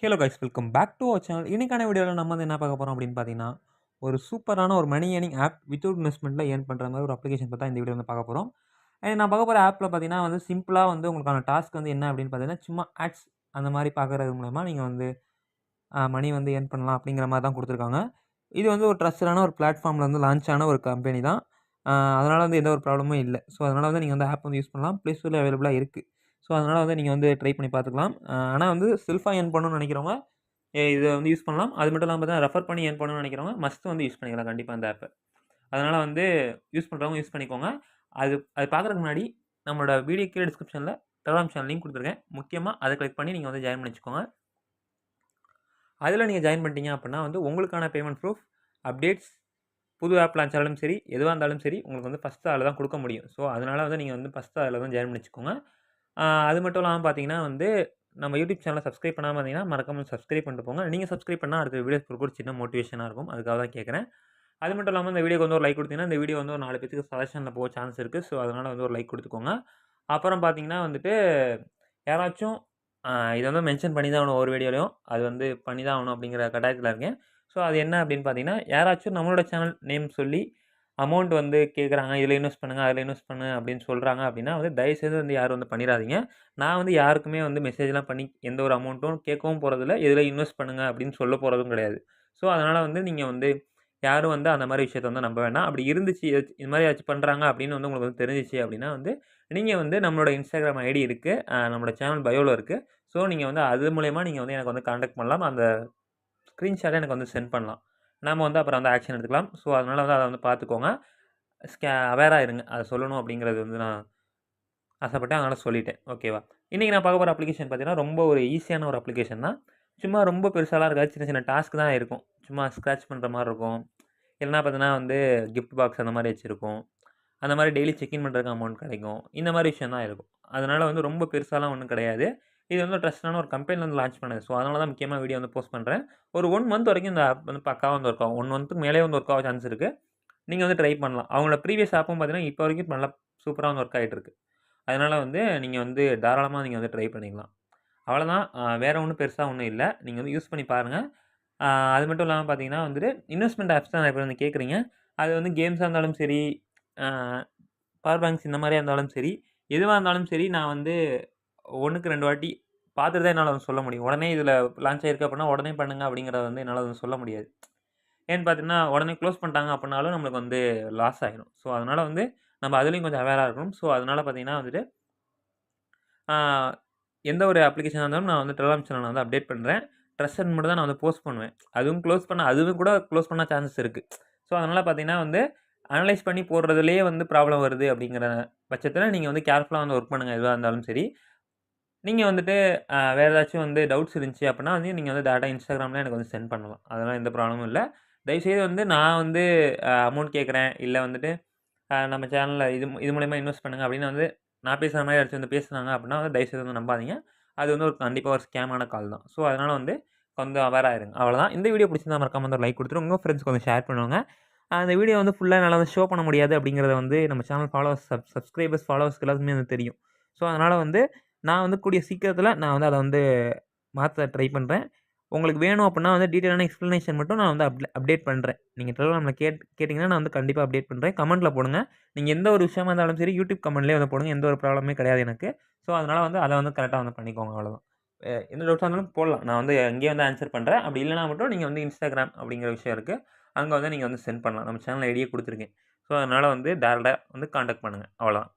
Hello guys, welcome back to our channel. இன்னைக்கான வீடியோவில் நம்ம வந்து என்ன பார்க்க போகிறோம் அப்படின்னு பார்த்தீங்கன்னா, ஒரு சூப்பரான ஒரு மணி ஏர்னிங் ஆப் வித்தவுட் இன்வெஸ்ட்மெண்ட்டில் ஏர்ன் பண்ணுற மாதிரி ஒரு அப்ளிகேஷன் பற்றி இந்த வீடியோ வந்து பார்க்க போகிறோம். நான் பார்க்க போகிற ஆப்பில் பார்த்தீங்கன்னா வந்து சிம்பிளாக வந்து உங்களுக்கான டாஸ்க் வந்து என்ன அப்படின்னு பார்த்தீங்கன்னா, சும்மா ஆட்ஸ் அந்த மாதிரி பார்க்குறது மூலமா நீங்கள் வந்து மணி வந்து ஏர்ன் பண்ணலாம் அப்படிங்கிற மாதிரி தான் கொடுத்துருக்காங்க. இது வந்து ஒரு ட்ரஸ்டடான ஒரு பிளாட்ஃபார்மில் வந்து லான்ச் ஆன ஒரு கம்பெனி தான். அதனால் வந்து எந்த ஒரு ப்ராப்ளமும் இல்லை. ஸோ அதனால் வந்து நீங்கள் வந்து ஆப் வந்து யூஸ் பண்ணலாம். ப்ளே ஸ்டோரில் அவைலபிளாக இருக்குது. ஸோ அதனால் வந்து நீங்கள் வந்து ட்ரை பண்ணி பார்த்துக்கலாம். ஆனா வந்து செல்ஃபாக ஏர்ன் பண்ணணும்னு நினைக்கிறவங்க இத வந்து யூஸ் பண்ணலாம். அது மட்டும் இல்லாம பார்த்தீங்கன்னா, ரெஃபர் பண்ணி ஏர்ன் பண்ணணும்னு நினைக்கிறவங்க மஸ்ட் வந்து யூஸ் பண்ணிக்கலாம் கண்டிப்பா இந்த ஆப்ப. அதனால வந்து யூஸ் பண்றவங்க யூஸ் பண்ணிக்கோங்க. அது அது பார்க்குறதுக்கு முன்னாடி நம்மளோட வீடியோ கீழ டிஸ்கிரிப்ஷன்ல டெலகிராம் சேனல் லிங்க் குடுத்துருக்கேன். முக்கியமா அத கிளிக் பண்ணி நீங்க வந்து ஜாயின் பண்ணி வச்சுக்கோங்க. அதில நீங்க ஜாயின் பண்ணிட்டீங்க அப்டின்னா வந்து உங்களுக்கான பேமெண்ட் ப்ரூஃப், அப்டேட்ஸ், புது ஆப் லான்ச் ஆனாலும் சரி, எதுவா இருந்தாலும் சரி, உங்களுக்கு வந்து ஃபர்ஸ்ட்டு அதில தான் குடுக்க முடியும். ஸோ அதனால வந்து நீங்க வந்து ஃபர்ஸ்ட்டு அதில தான் ஜாயின் பண்ணி வச்சுக்கோங்க. அது மட்டும் இல்லாம பார்த்தீங்கன்னா வந்து, நம்ம யூடியூப் சேனல சப்ஸ்கிரைப் பண்ணாம இருந்தீங்கன்னா, மறக்காம சப்ஸ்கிரைப் பண்ணிட்டு போங்க. நீங்க சப்ஸ்கிரைப் பண்ணா அடுத்த வீடியோஸ் போடுறதுக்கு ஒரு சின்ன மோட்டிவேஷனா இருக்கும். அதுக்காக தான் கேட்குறேன். அது மட்டும் இல்லாம இந்த வீடியோக்கு வந்து ஒரு லைக் குடுத்தீங்கன்னா, இந்த வீடியோ வந்து ஒரு 4 பேத்துக்கு சஜஷன்ல போக சான்ஸ் இருக்கு. ஸோ அதனால வந்து ஒரு லைக் குடுத்துக்கோங்க. அப்புறம் பார்த்தீங்கன்னா வந்துட்டு, யாராச்சும் இத வந்து மென்ஷன் பண்ணி தான் ஆகணும் ஒவ்வொரு வீடியோலயும். அது வந்து பண்ணி தான் ஆகணும் அப்படிங்கிற கட்டாயத்தில இருக்கேன். ஸோ அது என்ன அப்படின்னு பார்த்தீங்கன்னா, யாராச்சும் நம்மளோட சேனல் நேம் சொல்லி அமௌண்ட் வந்து கேட்குறாங்க. இதில இன்வெஸ்ட் பண்ணுங்க, அதில இன்வெஸ்ட் பண்ணு அப்படின்னு சொல்றாங்க அப்படின்னா வந்து தயவுசெய்து வந்து யாரும் வந்து பண்ணிறாதீங்க. நான் வந்து யாருக்குமே வந்து மெசேஜ்லாம் பண்ணி எந்த ஒரு அமௌண்ட்டும் கேட்கவும் போறதில்ல. இதில இன்வெஸ்ட் பண்ணுங்க அப்படின்னு சொல்ல போறதும் கிடையாது. ஸோ அதனால வந்து நீங்க வந்து யாரும் வந்து அந்த மாரி விஷயத்த வந்து நம்ப வேண்டாம். அப்படி இருந்துச்சு இது மாரி ஏதாச்சும் பண்றாங்க அப்படின்னு வந்து உங்களுக்கு வந்து தெரிஞ்சுச்சு அப்படின்னா வந்து, நீங்க வந்து நம்மளோட Instagram ஐடி இருக்கு. நம்மளோட சேனல் பயோல இருக்கு. ஸோ நீங்க வந்து அது மூலியமா நீங்க வந்து எனக்கு வந்து கான்டாக்ட் பண்ணலாம். அந்த ஸ்க்ரீன்ஷாட்ட எனக்கு வந்து சென்ட் பண்ணலாம். நாம வந்து அப்புறம் வந்து ஆக்ஷன் எடுத்துக்கலாம். ஸோ அதனால வந்து அத வந்து பார்த்துக்கோங்க. அவேரா இருங்க. அத சொல்லணும் அப்படிங்கிறது வந்து நான் ஆசைப்பட்டேன். அதனால சொல்லிட்டேன். ஓகேவா? இன்னைக்கு நான் பார்க்க போற அப்ளிகேஷன் பார்த்தீங்கன்னா, ரொம்ப ஒரு ஈஸியான ஒரு அப்ளிகேஷன் தான். சும்மா ரொம்ப பெருசாலாம் இருக்காது. சின்ன சின்ன டாஸ்க் தான் இருக்கும். சும்மா ஸ்க்ராட்ச் பண்ற மாரி இருக்கும். இல்லன்னா பார்த்தீங்கன்னா வந்து கிஃப்ட் பாக்ஸ் அந்த மாரி வச்சிருக்கும். அந்த மாரி டெய்லி செக் இன் பண்றதுக்கு அமௌண்ட் கிடைக்கும். இந்த மாரி விஷயம் தான் இருக்கும். அதனால வந்து ரொம்ப பெருசாலாம் ஒண்ணும் கிடையாது. இது வந்து ட்ரஸ்டான ஒரு கம்பெனில வந்து லான்ச் பண்ணது. ஸோ அதனால தான் முக்கியமா வீடியோ வந்து போஸ்ட் பண்றேன். ஒரு 1 மந்த் வரைக்கும் இந்த ஆப் வந்து பக்காவா வந்து ஒர்க் ஆகும். 1 மந்த்துக்கு மேலயே வந்து ஒர்க் ஆக சான்ஸ் இருக்கு. நீங்க வந்து ட்ரை பண்ணலாம். அவங்களோட ப்ரீவியஸ் ஆப்பும் பார்த்தீங்கன்னா, இப்போ வரைக்கும் நல்லா சூப்பரா வந்து ஒர்க் ஆயிட்டு இருக்கு. அதனால வந்து நீங்க வந்து தாராளமா நீங்க வந்து ட்ரை பண்ணிக்கலாம். அவ்வளதான். வேற ஒண்ணும் பெருசா ஒண்ணும் இல்ல. நீங்க வந்து யூஸ் பண்ணி பாருங்க. அ அது மட்டும் இல்லாம பார்த்தீங்கன்னா வந்துட்டு, இன்வெஸ்ட்மென்ட் ஆப்ஸ் தான் நெறைய பேர் வந்து கேட்குறீங்க. அது வந்து கேம்ஸா இருந்தாலும் சரி, அ பவர் பேங்க்ஸ் இந்த மாரியா இருந்தாலும் சரி, எதுவா இருந்தாலும் சரி, நான் வந்து 1க்கு 2 வாட்டி பார்த்துட்டு தான் என்னால வந்து சொல்ல முடியும். உடனே இதில லான்ச் ஆயிருக்கு அப்டின்னா, உடனே பண்ணுங்க அப்படிங்கிறத வந்து என்னால வந்து சொல்ல முடியாது. ஏன்னு பார்த்தீங்கன்னா, உடனே க்ளோஸ் பண்ணிட்டாங்க அப்டின்னாலும் நம்மளுக்கு வந்து லாஸ் ஆயிரும். ஸோ அதனால வந்து நம்ம அதிலயும் கொஞ்சம் அவேரா இருக்கணும். ஸோ அதனால பார்த்தீங்கன்னா வந்துட்டு, ஆ எந்த ஒரு அப்ளிகேஷனா இருந்தாலும் நான் வந்து டெலகிராம் சேனல்ல வந்து அப்டேட் பண்றேன். ட்ரஸ்டட் மட்டும் தான் நான் வந்து போஸ்ட் பண்ணுவேன். அதுவும் கூட க்ளோஸ் பண்ண சான்சஸ் இருக்கு. ஸோ அதனால பார்த்தீங்கன்னா வந்து, அனலைஸ் பண்ணி போடுறதிலேயே வந்து ப்ராப்ளம் வருது அப்படிங்கிற பட்சத்தில நீங்க வந்து கேர்ஃபுல்லா வந்து ஒர்க் பண்ணுங்க எதுவா இருந்தாலும் சரி. நீங்க வந்துட்டு வேற ஏதாச்சும் வந்து டவுட்ஸ் இருந்துச்சு அப்டின்னா வந்து நீங்க வந்து டைரக்ட்டா Instagramல எனக்கு வந்து சென்ட் பண்ணலாம். அதெல்லாம் எந்த ப்ராப்ளமும் இல்ல. தயவுசெய்து வந்து நான் வந்து அமௌண்ட் கேட்குறேன், இல்ல வந்துட்டு நம்ம சேனல்ல இது மூலியமா இன்வெஸ்ட் பண்ணுங்க அப்படின்னு வந்து நான் பேசுற மாரி யாராச்சும் வந்து பேசுனாங்க அப்படின்னா வந்து தயவுசெய்து வந்து நம்பாதீங்க. அது வந்து கண்டிப்பா ஒரு ஸ்கேமான கால் தான். ஸோ அதனால வந்து கொஞ்சம் அவேரா இருங்க. அவ்வளோதான். இந்த வீடியோ பிடிச்சிருந்தா மறக்காம வந்து ஒரு லைக் குடுத்துட்டு உங்க ஃப்ரெண்ட்ஸ்க்கு வந்து ஷேர் பண்ணுங்க. அந்த வீடியோ வந்து ஃபுல்லா என்னால வந்து ஷோ பண்ண முடியாது அப்படிங்கிறத வந்து நம்ம சேனல் சப்ஸ்கிரைபர்ஸ், ஃபாலோவர்ஸ்க்கு எல்லாத்துக்குமே வந்து தெரியும். ஸோ அதனால வந்து நான் வந்து கூடிய சீக்கிரத்தில நான் வந்து அத வந்து மாத்த ட்ரை பண்றேன். உங்களுக்கு வேணும் அப்புட்ன்னா வந்து டீட்டெயிலான எக்ஸ்ப்ளனேஷன் மட்டும் நான் வந்து அப்டேட் பண்றேன். நீங்க டெலிகிராம்ல கேட்டீங்கன்னா, நான் வந்து கண்டிப்பா அப்டேட் பண்றேன். கமெண்ட்ல போடுங்க. நீங்க எந்த ஒரு விஷயமா இருந்தாலும் சரி, யூடியூப் கமெண்ட்லயே வந்து போடுங்க. எந்த ஒரு ப்ராப்ளமே கிடையாது எனக்கு. ஸோ, அதனால வந்து அத வந்து கரெக்ட்டா வந்து பண்ணிக்கோங்க அவ்வளோதான். எந்த டவுட்ஸா இருந்தாலும் போடலாம். நான் வந்து அங்கேயே வந்து ஆன்ஸர் பண்றேன். அப்படி இல்லன்னா மட்டும் நீங்க வந்து Instagram அப்படிங்கிற விஷயம் இருக்கு. அங்க வந்து நீங்க வந்து சென்ட் பண்ணலாம். நம்ம சேனல் ஐடியே குடுத்துருக்கேன். ஸோ, அதனால வந்து டைரக்ட்டா வந்து கான்டாக்ட் பண்ணுங்க. அவ்வளோதான்.